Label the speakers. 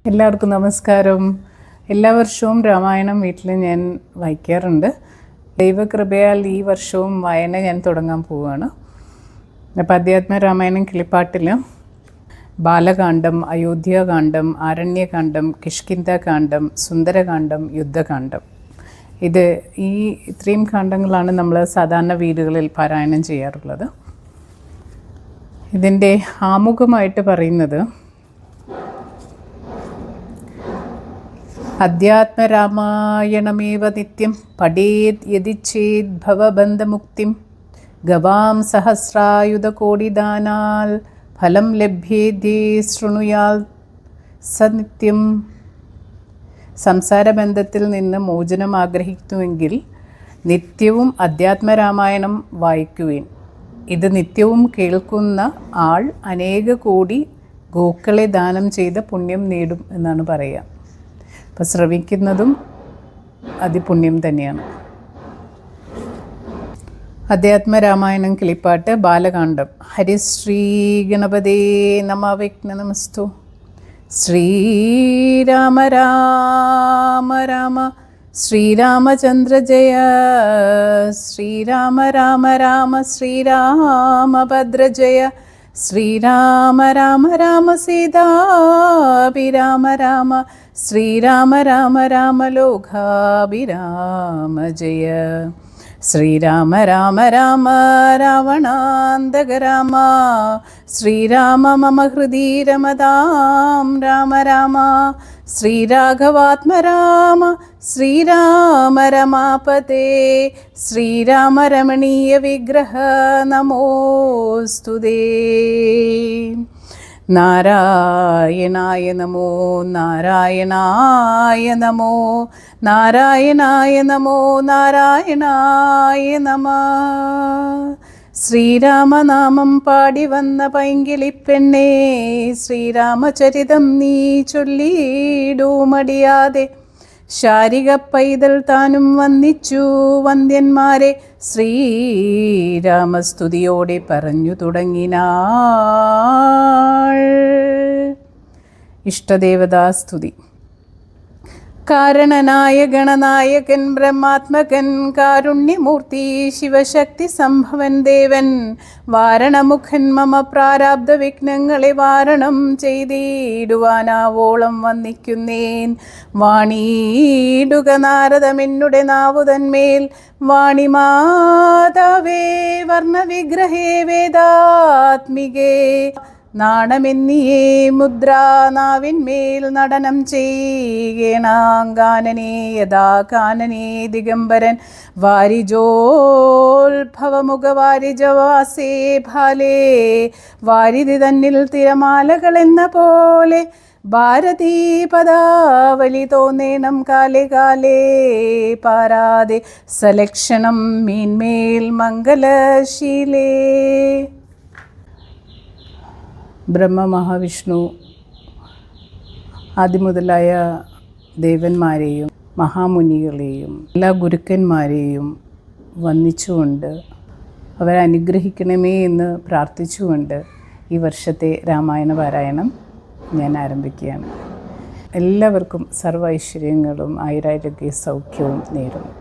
Speaker 1: എല്ലാവർക്കും നമസ്കാരം. എല്ലാ വർഷവും രാമായണം വീട്ടിൽ ഞാൻ വായിക്കാറുണ്ട്. ദൈവകൃപയാൽ ഈ വർഷവും വായന ഞാൻ തുടങ്ങാൻ പോവുകയാണ്. അപ്പോൾ അധ്യാത്മ രാമായണം കിളിപ്പാട്ടിൽ ബാലകാന്ഡം, അയോധ്യാകാന്ഡം, ആരണ്യകാന്ഡം, കിഷ്കിന്ധാകാന്ഡം, സുന്ദരകാന്ഡം, യുദ്ധകാന്ഡം, ഇത്രയും കാണ്ഡങ്ങളാണ് നമ്മൾ സാധാരണ വീടുകളിൽ പാരായണം ചെയ്യാറുള്ളത്. ഇതിൻ്റെ ആമുഖമായിട്ട് പറയുന്നത്, അധ്യാത്മരാമായണമേവ നിത്യം പഠേത് യദി ചേത് ഭവബന്ധമുക്തിം ഗവാം സഹസ്രായുധകോടിദാനാൽ ഫലം ലഭ്യേദ്യേ ശൃണുയാൽ സനിത്യം. സംസാരബന്ധത്തിൽ നിന്ന് മോചനം ആഗ്രഹിക്കുന്നുവെങ്കിൽ നിത്യവും അധ്യാത്മരാമായണം വായിക്കുവിൻ. ഇത് നിത്യവും കേൾക്കുന്ന ആൾ അനേക കോടി ഗോക്കളെ ദാനം ചെയ്ത പുണ്യം നേടും എന്നാണ് പറയുക. അപ്പോൾ ശ്രവിക്കുന്നതും അതിപുണ്യം തന്നെയാണ്. അധ്യാത്മരാമായണം കിളിപ്പാട്ട് ബാലകാന്ഡം. ഹരിശ്രീ ഗണപതേ നമ വിഘ്നനമസ്തു. ശ്രീരാമ രാമ രാമ ശ്രീരാമചന്ദ്ര ജയ. ശ്രീരാമ രാമ രാമ ശ്രീരാമഭദ്ര ജയ. ശ്രീരാമ രാമ രാമ സീതാഭിരാമ രാമ. ശ്രീരാമ രാമ രാമ ലോകാഭിരാമ ജയ. ശ്രീരാമ രാമ രാമ രാവണാന്തക രാമ. ശ്രീരാമ മമ ഹൃദി രമതാം രാമ രാമ. ശ്രീരാഘവാത്മ രാമ ശ്രീരാമ രമാപതേ. ശ്രീരാമ രമണീയ വിഗ്രഹ നമോസ്തുതേ. നാരായണായ നമോ നാരായണായ നമോ നാരായണായ നമോ നാരായണായ നമ. ശ്രീരാമനാമം പാടി വന്ന പൈങ്കിളിപ്പെണ്ണേ, ശ്രീരാമചരിതം നീ ചൊല്ലിയിടൂമടിയാതെ. ശാരിക പൈതൽ താനും വന്ദിച്ചു വന്ദ്യന്മാരെ ശ്രീരാമസ്തുതിയോടെ പറഞ്ഞു തുടങ്ങിനാൾ. ഇഷ്ടദേവതാസ്തുതി. കാരണനായ ഗണനായകൻ ബ്രഹ്മാത്മകൻ കാരുണ്യമൂർത്തി ശിവശക്തി സംഭവൻ ദേവൻ. വാരണമുഖൻ മമ പ്രാരാബ്ധ വിഘ്നങ്ങളെ വാരണം ചെയ്തിടുവാനാവോളം വന്നിക്കുന്നേൻ. വാണിയിടുക നാരദമെന്നുടെ നാവുതന്മേൽ. വാണിമാതാവേ വർണ്ണവിഗ്രഹേ വേദാത്മികേ. നാണമെന്നിയേ മുദ്രാനാവിന്മേൽ നടനം ചെയ്യണാങ്കാനനേ യഥാ കാനനേ ദിഗംബരൻ. വാരിജോത്ഭവമുഖ വാരിജവാസേ ഭാലേ. വാരിധി തന്നിൽ തിരമാലകളെന്ന പോലെ ഭാരതീ പദാവലി തോന്നേണം കാലേ കാലേ. പാരാതെ സലക്ഷണം മീൻമേൽ മംഗലശീലേ. ബ്രഹ്മ മഹാവിഷ്ണു ആദിമുതലായ ദേവന്മാരെയും മഹാമുനികളെയും എല്ലാ ഗുരുക്കന്മാരെയും വന്ദിച്ചുകൊണ്ട് അവരെ അനുഗ്രഹിക്കണമേ എന്ന് പ്രാർത്ഥിച്ചുകൊണ്ട് ഈ വർഷത്തെ രാമായണ പാരായണം ഞാൻ ആരംഭിക്കുകയാണ്. എല്ലാവർക്കും സർവ്വ ഐശ്വര്യങ്ങളും ആയുരാരോഗ്യ സൗഖ്യവും നേരുന്നു.